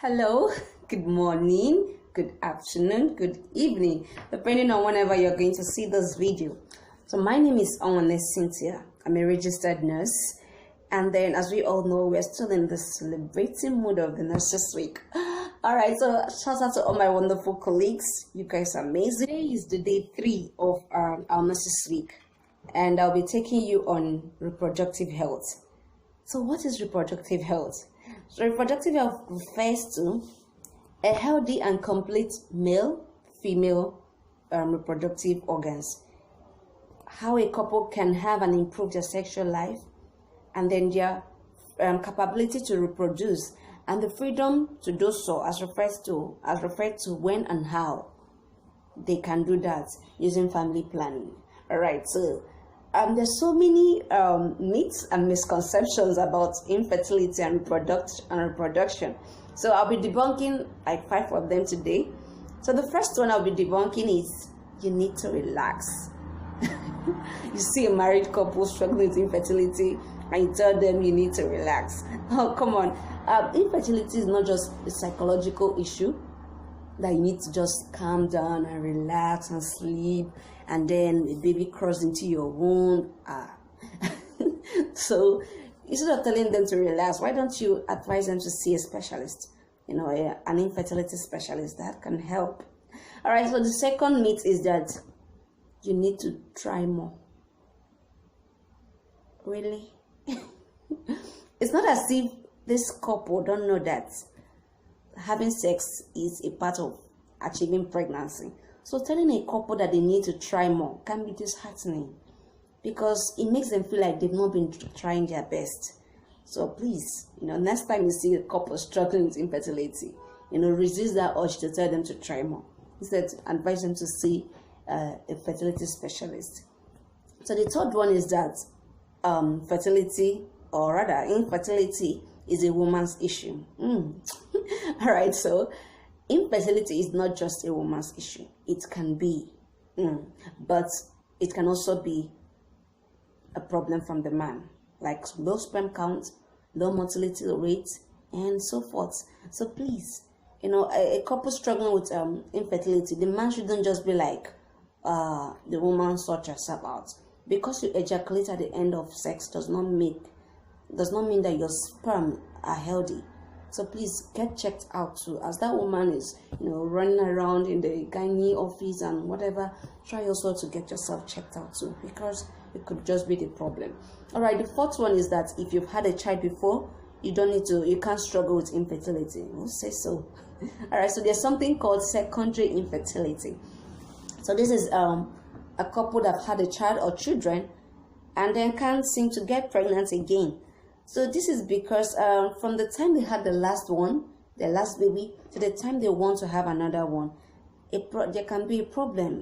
Hello, good morning, good afternoon, good evening, depending on whenever you're going to see this video. So my name is Onwane Cynthia. I'm a registered nurse. And then, as we all know, we're still in the celebrating mood of the Nurses Week. All right, so shout out to all my wonderful colleagues. You guys are amazing. Today is the day 3 of our Nurses Week, and I'll be taking you on reproductive health. So what is reproductive health? So reproductive health refers to a healthy and complete male, female reproductive organs. How a couple can have and improve their sexual life, and then their capability to reproduce, and the freedom to do so as referred to when and how they can do that using family planning. All right, so there's so many myths and misconceptions about infertility and reproduction. So I'll be debunking like 5 of them today. So the first one I'll be debunking is you need to relax. You see a married couple struggling with infertility and you tell them you need to relax. Oh, come on. Infertility is not just a psychological issue that you need to just calm down and relax and sleep, and then the baby crawls into your womb. So instead of telling them to relax, why don't you advise them to see a specialist, an infertility specialist that can help. All right, so the second myth is that you need to try more. Really? It's not as if this couple don't know that having sex is a part of achieving pregnancy. So telling a couple that they need to try more can be disheartening, because it makes them feel like they've not been trying their best. So please, next time you see a couple struggling with infertility, resist that urge to tell them to try more. Instead, advise them to see a fertility specialist. So the third one is that fertility, or rather infertility, is a woman's issue. All right, so infertility is not just a woman's issue. It can be, but it can also be a problem from the man, like low sperm count, low motility rate, and so forth. So please, a couple struggling with infertility, the man shouldn't just be like, the woman sort herself out. Because you ejaculate at the end of sex does not mean that your sperm are healthy. So please get checked out too. As that woman is, running around in the gynae office and whatever, try also to get yourself checked out too, because it could just be the problem. All right, the fourth one is that if you've had a child before, you can't struggle with infertility. We'll say so. All right, so there's something called secondary infertility. So this is a couple that have had a child or children and then can't seem to get pregnant again. So this is because from the time they had the last baby, to the time they want to have another one, there can be a problem,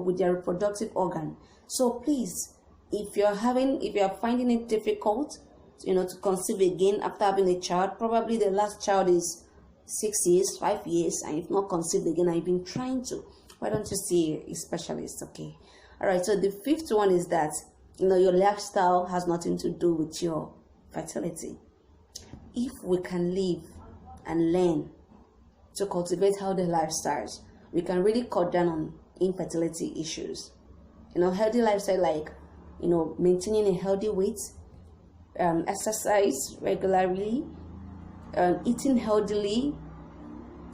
with their reproductive organ. So please, if you're finding it difficult, to conceive again after having a child, probably the last child is 6 years, 5 years, and you've not conceived again and you've been trying to, why don't you see a specialist? Okay. All right. So the fifth one is that, your lifestyle has nothing to do with your fertility. If we can live and learn to cultivate healthy lifestyles, we can really cut down on infertility issues. Healthy lifestyle, like, maintaining a healthy weight, exercise regularly, eating healthily,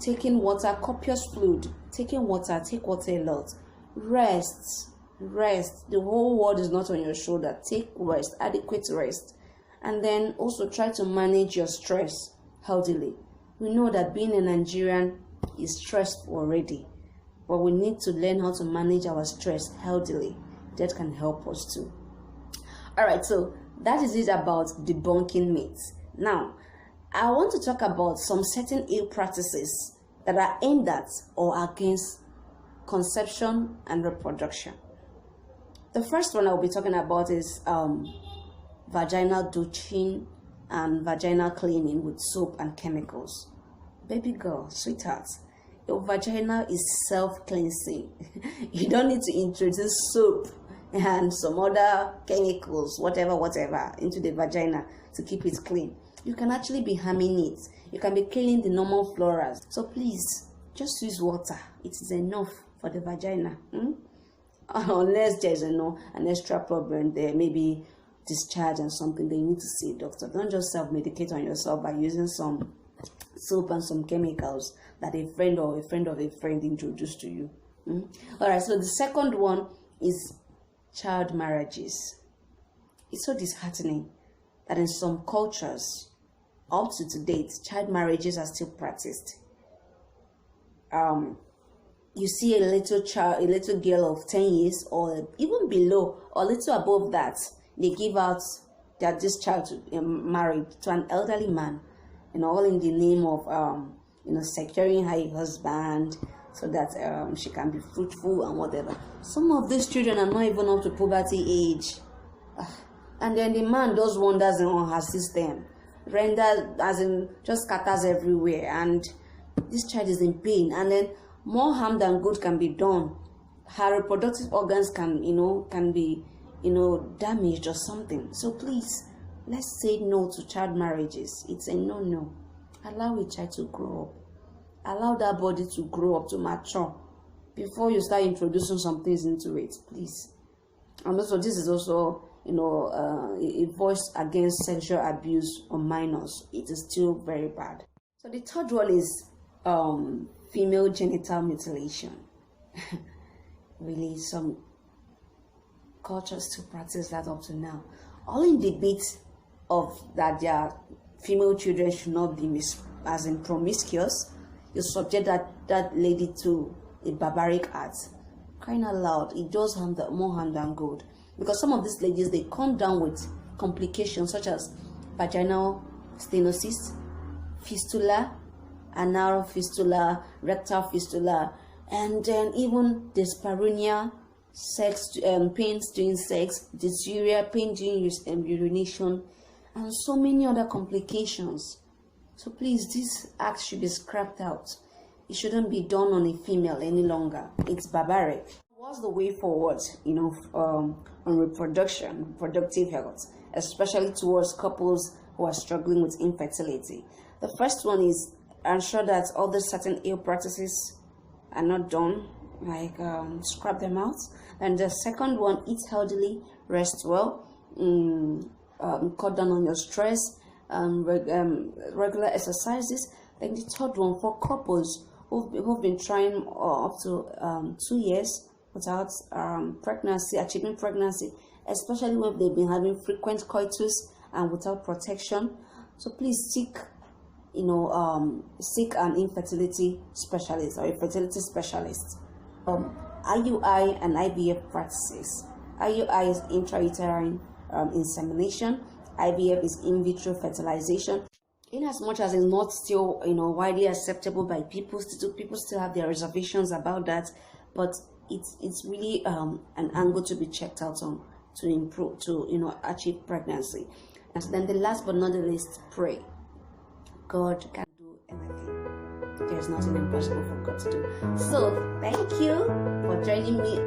taking water, copious fluid, take water a lot, rest. The whole world is not on your shoulder. Take rest, adequate rest. And then also try to manage your stress healthily. We know that being a Nigerian is stressful already, but we need to learn how to manage our stress healthily. That can help us too. All right, so that is it about debunking myths. Now, I want to talk about some certain ill practices that are aimed at or against conception and reproduction. The first one I'll be talking about is vaginal douching and vaginal cleaning with soap and chemicals. Baby girl, sweetheart, your vagina is self-cleansing. You don't need to introduce soap and some other chemicals, whatever, into the vagina to keep it clean. You can actually be harming it You can be killing the normal floras. So please, just use water. It is enough for the vagina. Unless there's an extra problem there, maybe discharge and something, then you need to see a doctor. Don't just self-medicate on yourself by using some soap and some chemicals that a friend or a friend of a friend introduced to you. All right, so the second one is child marriages. It's so disheartening that in some cultures, up to date, child marriages are still practiced. You see a little child, a little girl of 10 years or even below or a little above that, they give out that this child to be married to an elderly man, all in the name of securing her husband so that she can be fruitful and whatever. Some of these children are not even up to puberty age, and then the man does wonders on her system, renders as in just scatters everywhere, and this child is in pain, and then more harm than good can be done. Her reproductive organs can be damaged or something. So please, let's say no to child marriages. It's a no. Allow a child to grow up. Allow that body to grow up, to mature, before you start introducing some things into it, please. And also, this is also a voice against sexual abuse on minors. It is still very bad. So the third one is female genital mutilation. Really, some cultures still practice that up to now. All in debate of that their female children should not be promiscuous. You subject that lady to a barbaric act. Crying out loud, it does more harm than good. Because some of these ladies, they come down with complications such as vaginal stenosis, fistula, anal fistula, rectal fistula, and then even dyspareunia, pains during sex, dysuria, pain during urination, and so many other complications. So please, this act should be scrapped out. It shouldn't be done on a female any longer. It's barbaric. What's the way forward, on reproductive health, especially towards couples who are struggling with infertility? The first one is ensure that all the certain ill practices are not done, like scrap them out. And the second one, eat healthily, rest well, cut down on your stress, regular exercises. Then the third one, for couples who've been trying up to 2 years without achieving pregnancy, especially when they've been having frequent coitus and without protection. So please seek an infertility specialist or a fertility specialist. IUI and IVF practices. IUI is intrauterine insemination. IVF is in vitro fertilization. In as much as it's not still widely acceptable by people still have their reservations about that, but it's really an angle to be checked out on to improve, to achieve pregnancy. And then the last but not the least, pray. God can do anything. There's nothing impossible for God to do. So thank you for joining me